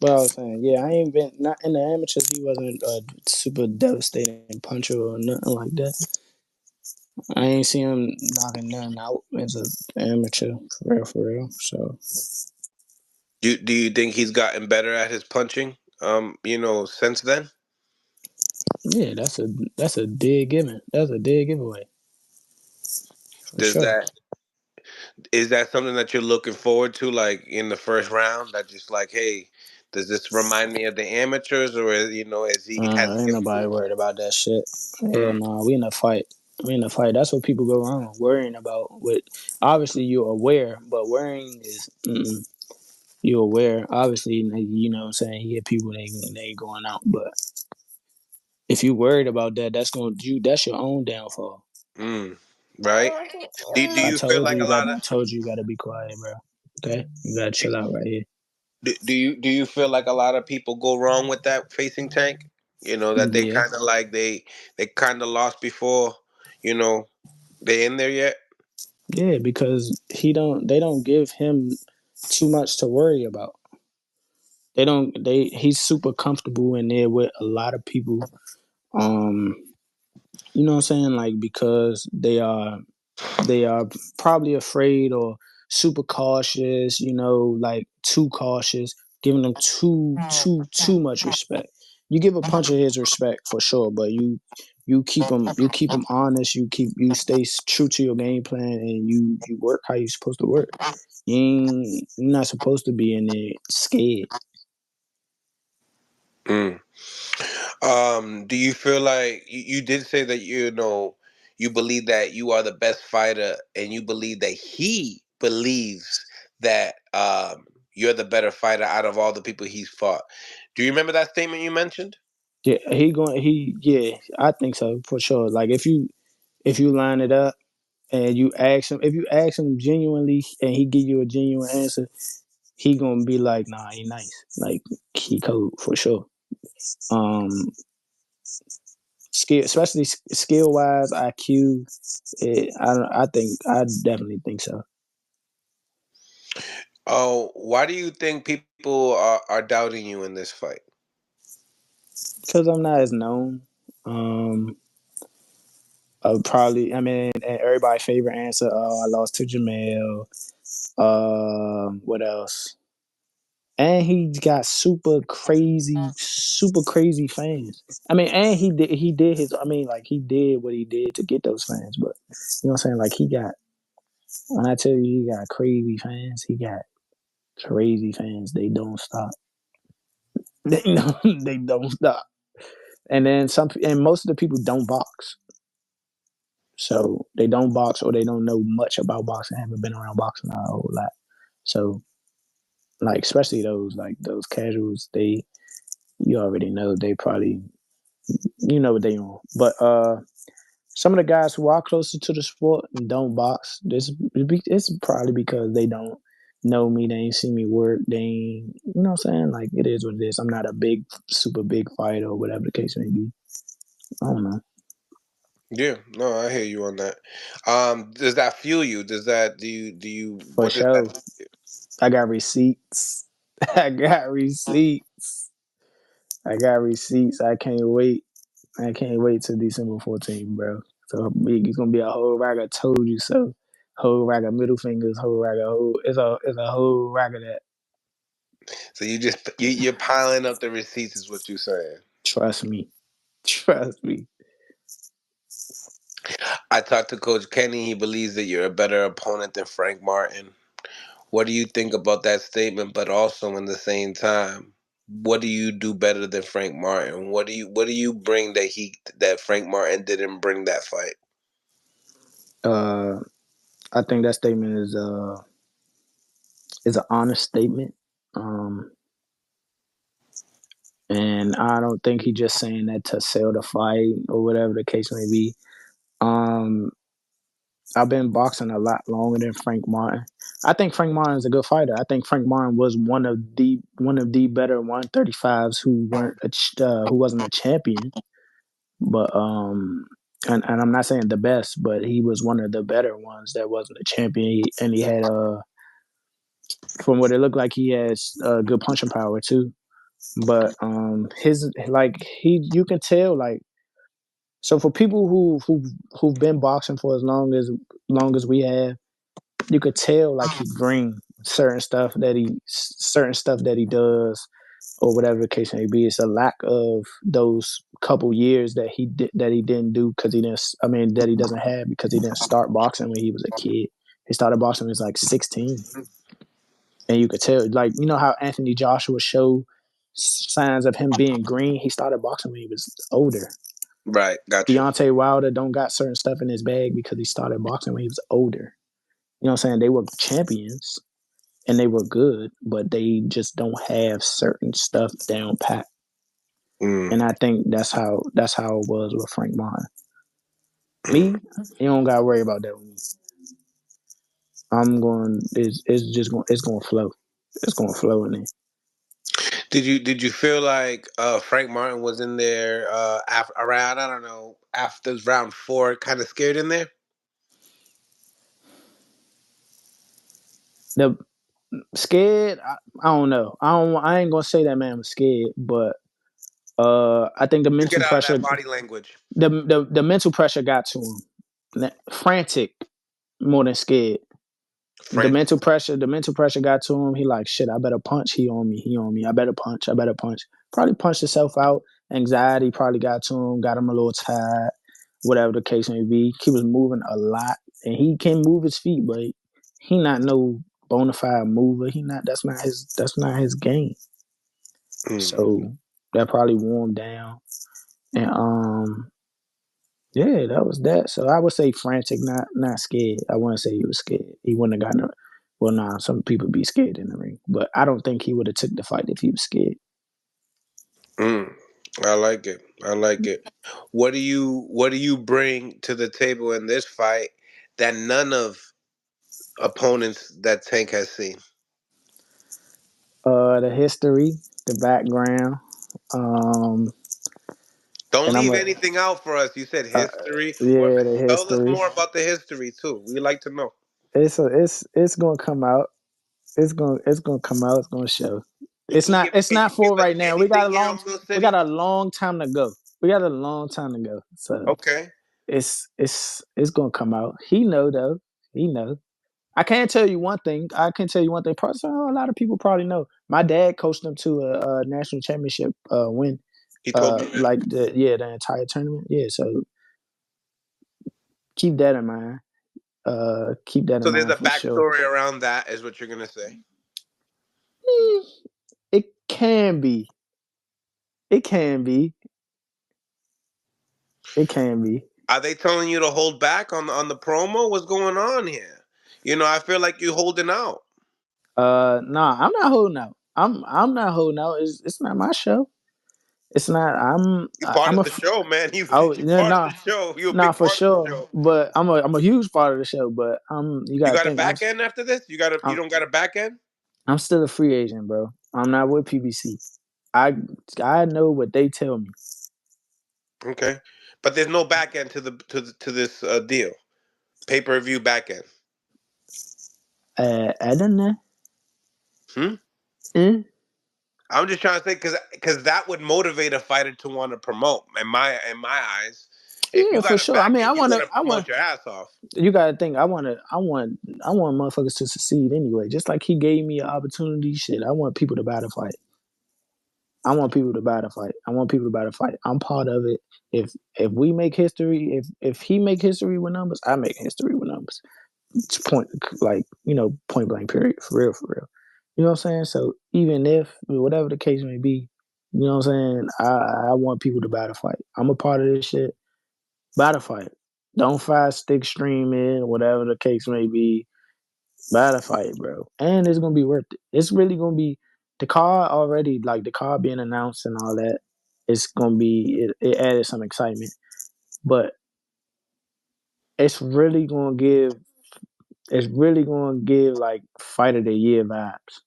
what I was saying, yeah, I ain't been not in the amateurs. He wasn't a super devastating puncher or nothing like that. I ain't seen him knocking nothing out as an amateur, for real. So Do you think he's gotten better at his punching? Since then, yeah, that's a dead given. That's a dead giveaway for does sure. that is that something that you're looking forward to, like in the first round? That just like, hey, does this remind me of the amateurs, or is he has Ain't he nobody improved? worried about that shit. Hell Mm, no, we in a fight. We in a fight. That's what people go wrong worrying about. What obviously you're aware, but worrying is you're aware. Obviously, you know what I'm saying. You get people they going out, but if you worried about that, that's your own downfall. mm, right? Do I you feel told you like a you got. lot of I told you you got to be quiet, bro. Okay, you gotta chill out right here. do you feel like a lot of people go wrong with that facing Tank? That they Yeah, kind of like they kind of lost before, you know, they in there yet. yeah, because they don't give him too much to worry about. They don't. He's super comfortable in there with a lot of people. Um, you know what I'm saying? Like because they are probably afraid or super cautious. You know, like too cautious, giving them too much respect. You give a puncher his respect for sure, but you keep him honest. You stay true to your game plan, and you work how you're supposed to work. You're not supposed to be in there scared. Mm. Do you feel like you did say that you believe that you are the best fighter, and you believe that he believes that you're the better fighter out of all the people he's fought? Do you remember that statement you mentioned? Yeah, yeah, I think so for sure. Like if you line it up and you ask him, if you ask him genuinely and he give you a genuine answer, he gonna be like, nah, he nice, like he cold for sure. Um, skill, especially skill wise, IQ. I definitely think so Oh, why do you think people are doubting you in this fight? because I'm not as known. Um, probably, I mean, and everybody's favorite answer. Oh, I lost to Jamel. What else? And he got super crazy fans. I mean, and he did his. I mean, like he did what he did to get those fans. But you know what I'm saying? Like he got. When I tell you he got crazy fans, he got crazy fans. They don't stop. They don't stop. And then and most of the people don't box. So they don't box or they don't know much about boxing. Haven't been around boxing a whole lot. So like especially those casuals, you already know they probably what they on. But some of the guys who are closer to the sport and don't box, it's probably because they don't know me. They ain't see me work. They ain't, you know what I'm saying? Like it is what it is. I'm not a super big fighter or whatever the case may be. I don't know. Yeah, no, I hear you on that. Does that fuel you? For what does that? sure. I got receipts. I got receipts. I got receipts. I can't wait. I can't wait till December 14th, bro. So it's gonna be a whole rack of told you so, whole rack of middle fingers, whole rack of it's a whole rack of that. So you're piling up the receipts, is what you're saying. Trust me, trust me. I talked to Coach Kenny. He believes that you're a better opponent than Frank Martin. What do you think about that statement? But also, in the same time, what do you do better than Frank Martin? What do you bring that Frank Martin didn't bring that fight? Uh, I think that statement is an honest statement. Um, and I don't think he just saying that to sell the fight or whatever the case may be. Um, I've been boxing a lot longer than Frank Martin. I think Frank Martin is a good fighter. I think Frank Martin was one of the better 135s who wasn't a champion, but and I'm not saying the best, but he was one of the better ones that wasn't a champion, and he had From what it looked like, he has good punching power too. But his like you can tell like so for people who've been boxing for as long as we have, you could tell like he green certain stuff that he does or whatever the case may be. It's a lack of those couple years that he didn't do because he didn't. I mean that he doesn't have because he didn't start boxing when he was a kid. He started boxing when he was like 16, and you could tell like you know how Anthony Joshua showed signs of him being green. He started boxing when he was older. Right, got you. Deontay Wilder don't got certain stuff in his bag because he started boxing when he was older. You know what I'm saying? They were champions and they were good, but they just don't have certain stuff down pat. Mm. And I think that's how it was with Frank Martin. Me, you don't gotta worry about that with me. I'm going. It's just going. It's going to flow. It's going to flow in there. Did you feel like Frank Martin was in there around, I don't know, after round four, kind of scared in there? The scared. I don't know. I don't. I ain't gonna say that man was scared, but I think the Just get mental out of pressure. that body language. The mental pressure got to him. Frantic more than scared. Frantic. The mental pressure got to him. He like, shit, I better punch. He on me. He on me. I better punch. I better punch. Probably punched himself out. Anxiety probably got to him, got him a little tired, whatever the case may be. He was moving a lot. And he can move his feet, but he not no bona fide mover. He not that's not his game. Mm. So that probably wore him down. And yeah, that was that. So I would say frantic, not scared. I wouldn't say he was scared. He wouldn't have gotten. Well, nah, some people be scared in the ring, but I don't think he would have took the fight if he was scared. Mm. I like it. I like it. What do you bring to the table in this fight that none of opponents that Tank has seen? The history, the background, um, Don't and I'm leave a anything out for us. You said uh, history. What? yeah, the Tell us history. more about the history too. We like to know. It's gonna come out. It's gonna come out. It's gonna show. It's Can not you give for us right now. anything here on Mill We got City? a long time to go. We got a long time to go. So Okay. it's gonna come out. He know though. He know. I can't tell you one thing. I can tell you one thing. Probably, a lot of people probably know. My dad coached them to a national championship win. He told me that. Like the entire tournament. Yeah, so keep that in mind. Keep that in So there's mind a for sure. backstory around that, is what you're gonna say. Mm, it can be. It can be. It can be. Are they telling you to hold back on the promo? What's going on here? I feel like you're holding out. Nah, I'm not holding out. I'm not holding out. It's not my show. It's not. You're part I'm of a. the show, man. Oh You're yeah, part of nah, the show. You're a nah big for part of the sure. show. But I'm a huge part of the show. But you You gotta got a think back end after this? You I'm don't got a back end? I'm still a free agent, bro. I'm not with PBC. I I know what they tell me. Okay, but there's no back end to this deal. Pay per view back end. I don't know. Hmm? Eh? I'm just trying to say because that would motivate a fighter to want to promote. In my eyes, if Yeah, you for got a sure. I back mean, end, you're gonna I want. promote your ass off. You gotta think. I want motherfuckers to succeed anyway. Just like he gave me an opportunity. Shit, I want people to buy the fight. I want people to buy the fight. I want people to buy the fight. I'm part of it. If we make history, if he make history with numbers, I make history with numbers. It's point like point blank period for real for real. You know what I'm saying? So even if whatever the case may be, you know what I'm saying. I want people to buy the fight. I'm a part of this shit. Buy the fight. Don't fight stick streaming, whatever the case may be. Buy the fight, bro. And it's gonna be worth it. It's really gonna be the car already, like the car being announced and all that. It's gonna be it added some excitement. But it's really gonna give like fight of the year vibes.